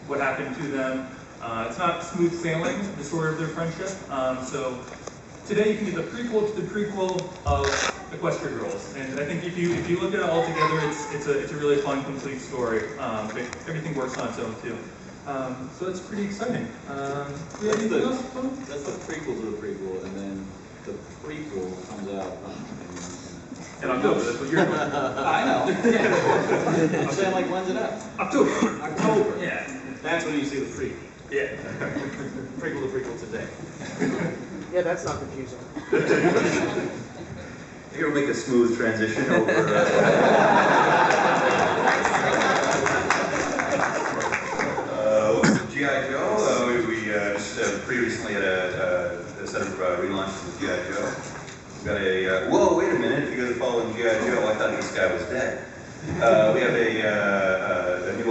what happened to them. It's not smooth sailing, the story of their friendship. So today you can get the prequel to the prequel of Equestria Girls, and I think if you look at it all together, it's a really fun, complete story. Everything works on its own too. So it's pretty exciting. That's the prequel to the prequel, and then the prequel comes out in October. That's what you're doing. I know. I'm saying, like, when's it out? October. October. Yeah. That's when you see the prequel. Yeah. Prequel to prequel today. Yeah, that's not confusing. You'll make a smooth transition over. G.I. Joe. We just pretty recently had a set of relaunches with G.I. Joe. We've got a whoa, wait a minute! If you guys are following G.I. Joe, I thought this guy was dead. We have a new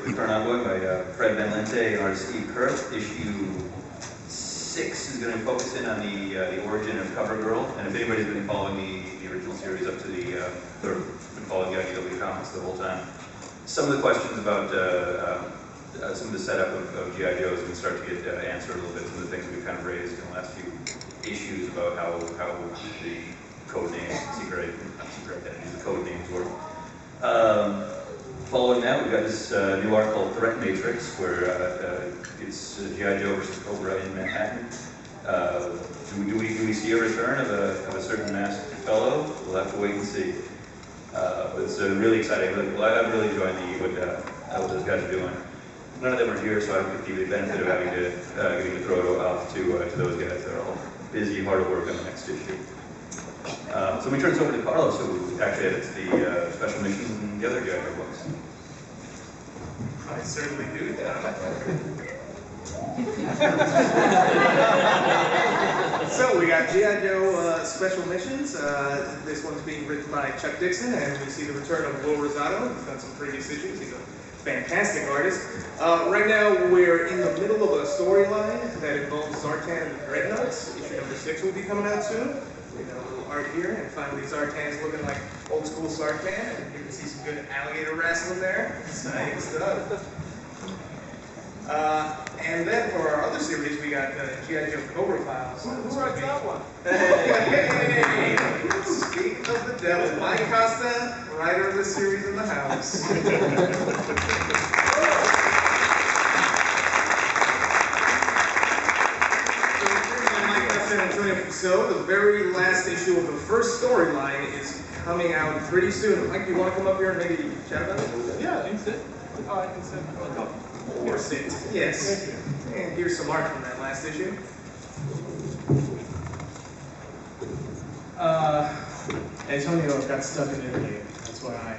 return ongoing by Fred Van Lente and artist Steve Kurth. Issue 6 is going to focus in on the origin of CoverGirl, and if anybody's been following the original series up to or been following the IDW comics the whole time, some of the questions about some of the setup of G.I. Joe is going to start to get answered a little bit. Some of the things we've kind of raised in the last few issues about how the code names, the code names work. Following that, we've got this new arc called Threat Matrix, where it's G.I. Joe versus Cobra in Manhattan. Do we see a return of a certain masked fellow? We'll have to wait and see. It's really exciting. I'm really enjoying what those guys are doing. None of them are here, so I don't get the benefit of getting to throw it off to those guys. They're all busy, hard at work on the next issue. So we turn this over to Carlos, who actually edits the special missions and the other G.I. Joe books. I certainly do that. So we got G.I. Joe Special Missions. This one's being written by Chuck Dixon, and we see the return of Will Rosado. He's done some previous issues. He's a fantastic artist. Right now we're in the middle of a storyline that involves Zartan and the Dreadnoughts. Issue number 6 will be coming out soon. We got a little art here, and finally Zartan's looking like old school Zartan, and you can see some good alligator wrestling there. Exciting stuff. And then for our other series, we got G.I. Joe Cobra Files. Who writes that one? Hey! Speak of the devil, Mike Costa, writer of the series in the house. So the very last issue of the first storyline is coming out pretty soon. Mike, do you want to come up here and maybe chat about it? Yeah, I can sit. Oh, I can sit. Or sit. Yes. And here's some art from that last issue. Antonio got stuck in Italy. That's why I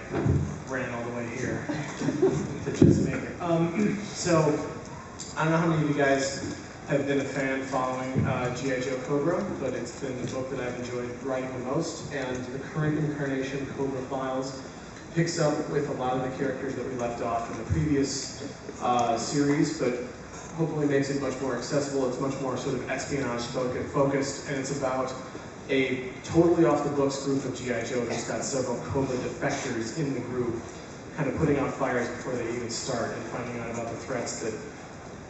ran all the way here to just make it. So, I don't know how many of you guys have been a fan following G.I. Joe Cobra, but it's been the book that I've enjoyed writing the most, and the current incarnation, Cobra Files, picks up with a lot of the characters that we left off in the previous series, but hopefully makes it much more accessible. It's much more sort of espionage focused, and it's about a totally off-the-books group of G.I. Joe that's got several Cobra defectors in the group, kind of putting out fires before they even start and finding out about the threats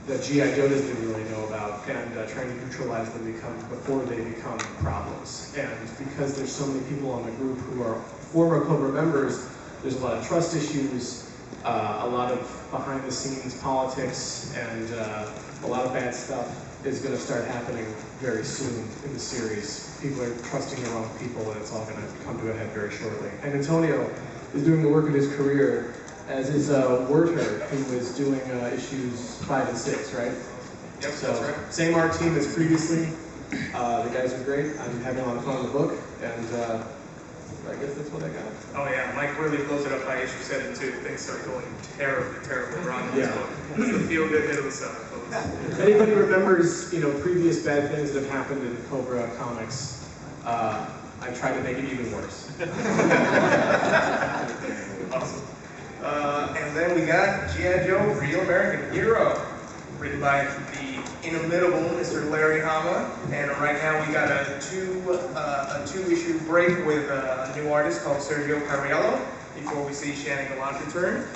that G.I. Joe doesn't really know about, and trying to neutralize them before they become problems. And because there's so many people on the group who are former Cobra members, there's a lot of trust issues, a lot of behind-the-scenes politics, and a lot of bad stuff is going to start happening very soon in the series. People are trusting the wrong people, and it's all going to come to a head very shortly. And Antonio is doing the work of his career, as is Werther, who was doing issues 5 and 6, right? Yep, so, that's right. Same art team as previously. The guys are great. I'm having a lot of fun with the book, and I guess that's what I got. Oh yeah, Mike really blows it up by issue 7 too. Things start going terribly, terribly wrong in this book. It's the feel-good hit of the summer, folks. If anybody remembers, previous bad things that have happened in Cobra comics, I tried to make it even worse. Awesome. And then we got G.I. Joe, Real American Hero, written by the inimitable Mr. Larry Hama. And right now we got a two-issue break with a new artist called Sergio Cariello. before we see Shannon Gallant return.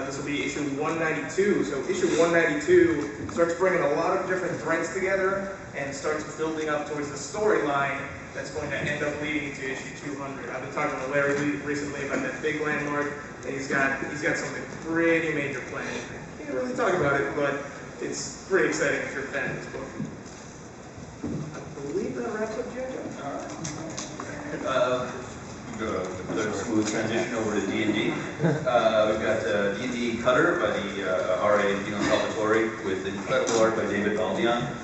This will be issue 192. So issue 192 starts bringing a lot of different threads together and starts building up towards the storyline that's going to end up leading to issue 200. I've been talking to Larry recently about that big landmark, and he's got something pretty major planned. Can't really talk about it, but it's pretty exciting if you're a fan of this book. I believe that wraps up G.I. Another smooth transition over to D&D. We've got D&D Cutter by the RA Dino Salvatore with incredible art by David Baldion.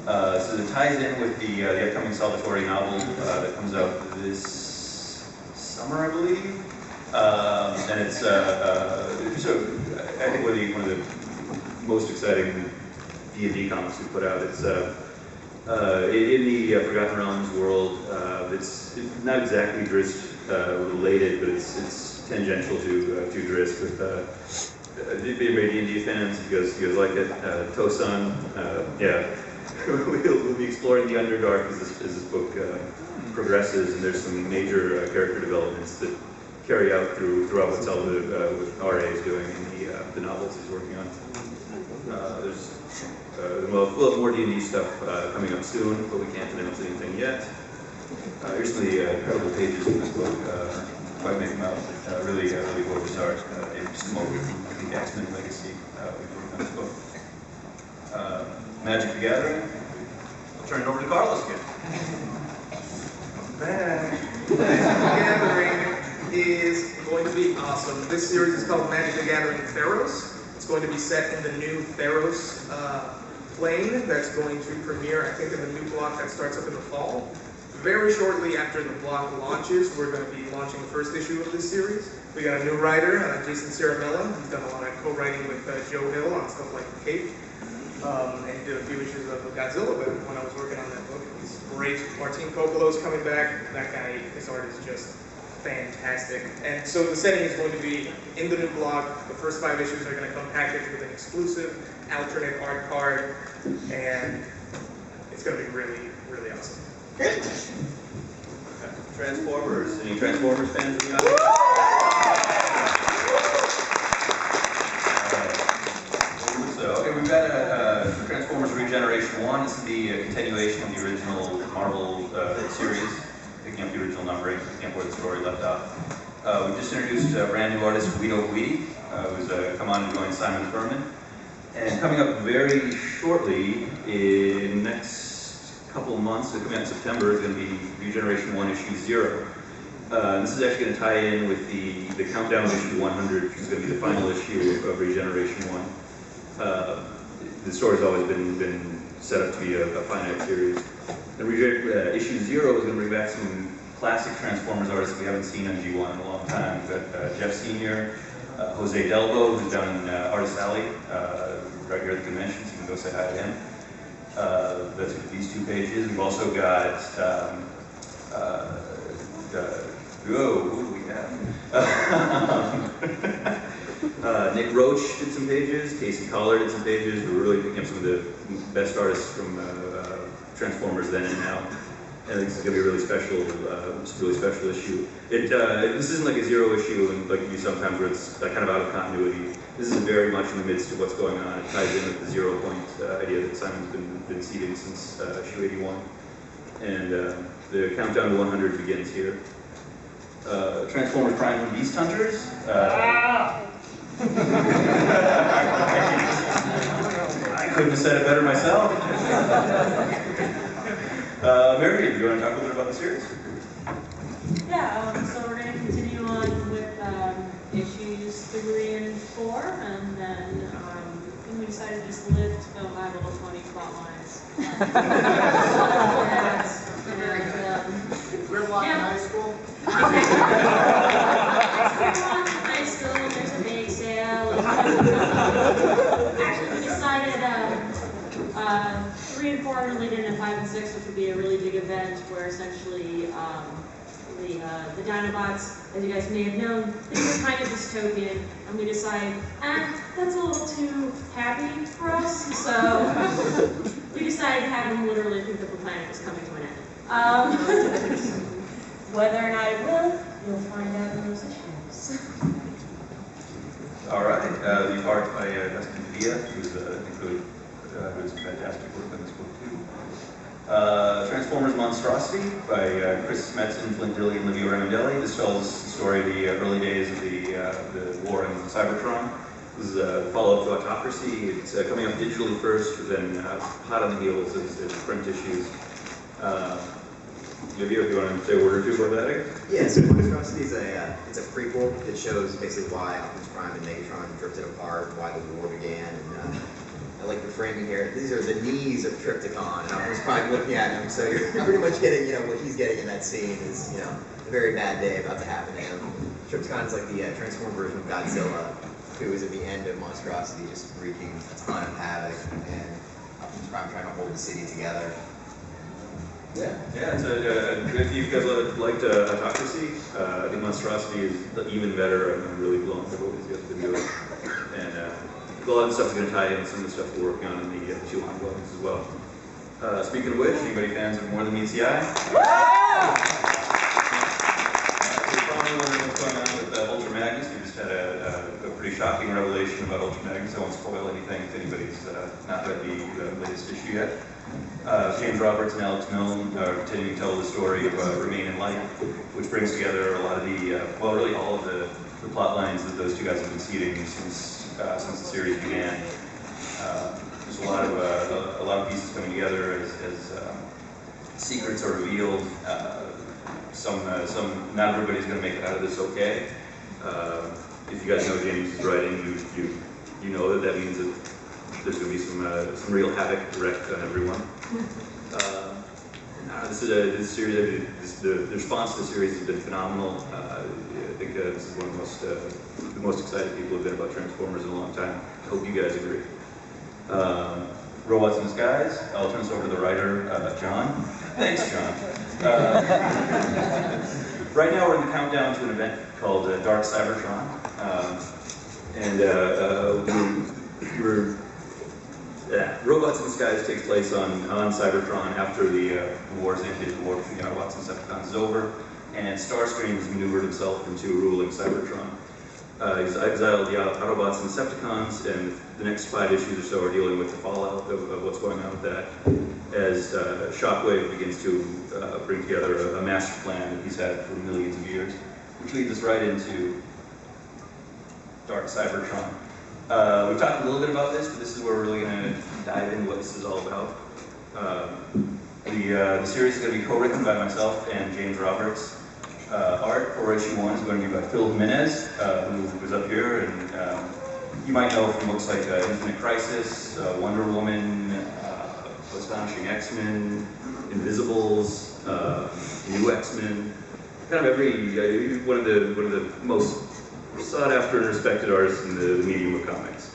So it ties in with the upcoming Salvatore novel that comes out this summer, I believe. And it's so I think one of the most exciting D&D comics we put out. It's in the Forgotten Realms world. It's not exactly Drizzt related, but it's tangential to Drizzt. With D&D fans, you guys like it. Tosan, yeah. We'll be exploring the Underdark as this book progresses, and there's some major character developments that carry out throughout what RA is doing in the novels he's working on. We'll have more D&D stuff coming up soon, but we can't announce anything yet. Here's some of the incredible pages in this book. Quite make them out. Really gorgeous art. David Smoke, the X-Men Legacy. We've worked on this book. Magic the Gathering. I'll turn it over to Carlos again. Magic the Gathering is going to be awesome. This series is called Magic the Gathering Theros. It's going to be set in the new Theros plane that's going to premiere, I think, in the new block that starts up in the fall. Very shortly after the block launches, we're going to be launching the first issue of this series. We got a new writer, Jason Ciaramella. He's done a lot of co-writing with Joe Hill on stuff like The Cape. And he did a few issues of Godzilla when I was working on that book. He's great. Martin Coppolo's coming back. That guy, his art is just fantastic. And so the setting is going to be in the new block. The first 5 issues are going to come packaged with an exclusive alternate art card, and it's going to be really, really awesome. Transformers. Any Transformers fans in the audience? Okay, we've got Transformers Regeneration 1. This is the continuation of the original Marvel series, picking up the original numbering, picking up where the story left off. We just introduced a brand new artist, Guido Guidi, who's come on and joined Simon Furman. And coming up very shortly, in the next couple of months, coming out in September, is going to be Regeneration 1 issue 0. This is actually going to tie in with the countdown to issue 100, which is going to be the final issue of Regeneration 1. The story's always been set up to be a finite series. And issue 0 is going to bring back some classic Transformers artists we haven't seen on G1 in a long time. We've got Jeff Sr., Jose Delbo, who's down in Artist Alley, right here at the convention, so you can go say hi to him. That's these 2 pages. We've also got, who do we have? Nick Roach did some pages, Casey Collar did some pages. We're really picking up some of the best artists from Transformers then and now. And I think this is going to be a really special issue. This isn't like a 0 issue, and like you sometimes where it's kind of out of continuity. This is very much in the midst of what's going on. It ties in with the 0 point idea that Simon's been seeding since issue 81. And the countdown to 100 begins here. Transformers Prime and Beast Hunters. I couldn't have said it better myself. Mary, do you want to talk a little bit about the series? Yeah, so we're going to continue on with issues 3 and 4, and then we decided to just lift the My Little Pony plot lines. Grimlock in high school? High school, there's a big sale. Actually, we decided 3 and 4 are related, and 5 and 6, which would be a really big event where essentially the Dinobots, as you guys may have known, they were kind of dystopian, and we decided, that's a little too happy for us, so we decided to have them literally think that the planet was coming to an end. Whether or not it will, you'll find out in those issues. All right, the art by Dustin Padilla, who's fantastic work on this book too. Transformers Monstrosity by Chris Metzen, Flint Dilley, and Livio Ramondelli. This tells the story of the early days of the war in Cybertron. This is a follow-up to Autocracy. It's coming up digitally first, then hot on the heels as print issues. Livio, if you want to say a word or two about that? Yeah, so Monstrosity is it's a prequel that shows basically why Optimus Prime and Megatron drifted apart, why the war began, and I like the framing here. These are the knees of Trypticon, and Optimus Prime looking at him, so you're pretty much getting, what he's getting in that scene is, a very bad day about to happen to him. Trypticon is like the transformed version of Godzilla, who is at the end of Monstrosity, just wreaking a ton of havoc, and Optimus Prime trying to hold the city together. Yeah, it's if you guys liked Autocracy, I think Monstrosity is even better. I'm really blown away what these guys have been doing. And a lot of the stuff is going to tie in with some of the stuff we're working on in the Chilhan dwellings as well. Speaking of which, anybody fans of More Than Meets the Eye? You're probably wondering what's going on with Ultra Magnus. We just had a pretty shocking revelation about Ultra Magnus. I won't spoil anything if anybody's not read the latest issue yet. James Roberts and Alex Milne are continuing to tell the story of Remain in Light, which brings together a lot of the, really all of the plot lines that those two guys have been seeding since the series began. There's a lot of pieces coming together as secrets are revealed. Not everybody's going to make it out of this okay. If you guys know James' writing, you know that means that there's going to be some real havoc wreaked on everyone. This series, the response to the series has been phenomenal. I think this is one of the most excited people have been about Transformers in a long time. I hope you guys agree. Robots in Disguise. I'll turn this over to the writer, John. Thanks, John. Right now we're in the countdown to an event called Dark Cybertron. Robots in Disguise takes place on Cybertron after the war's ended, the war between the Autobots and Decepticons is over, and Starscream has maneuvered himself into ruling Cybertron. He's exiled the Autobots and Decepticons, and the next 5 issues or so are dealing with the fallout of what's going on with that, as Shockwave begins to bring together a master plan that he's had for millions of years, which leads us right into Dark Cybertron. We talked a little bit about this, but this is where we're really going to dive into what this is all about. The series is going to be co-written by myself and James Roberts. Art for issue 1 is going to be by Phil Jimenez, who is up here, and you might know from books like Infinite Crisis, Wonder Woman, Astonishing X-Men, Invisibles, New X-Men, kind of every one of the most sought after and respected artists in the medium of comics.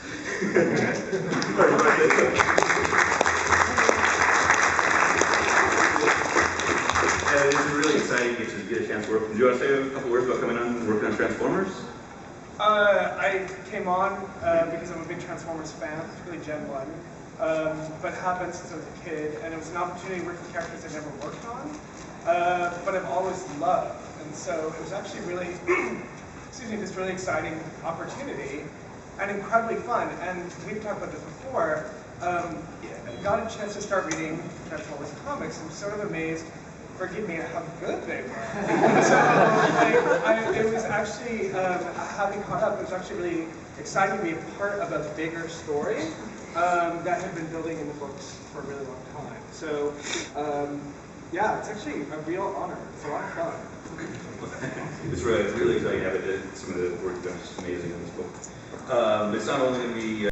It's really exciting to get a chance to work. Do you want to say a couple words about coming on and working on Transformers? I came on because I'm a big Transformers fan, particularly Gen 1. But it happened since I was a kid, and it was an opportunity to work with characters I'd never worked on, but I've always loved. And so it was actually really, this really exciting opportunity and incredibly fun. And we've talked about this before. I got a chance to start reading Transformers comics. I'm sort of amazed, forgive me, how good they were. So it was actually, having caught up, it was actually really exciting to be a part of a bigger story that had been building in the books for a really long time. So yeah, it's actually a real honor. It's a lot of fun. It's really exciting to have it. Some of the work done is just amazing in this book. It's not only going to be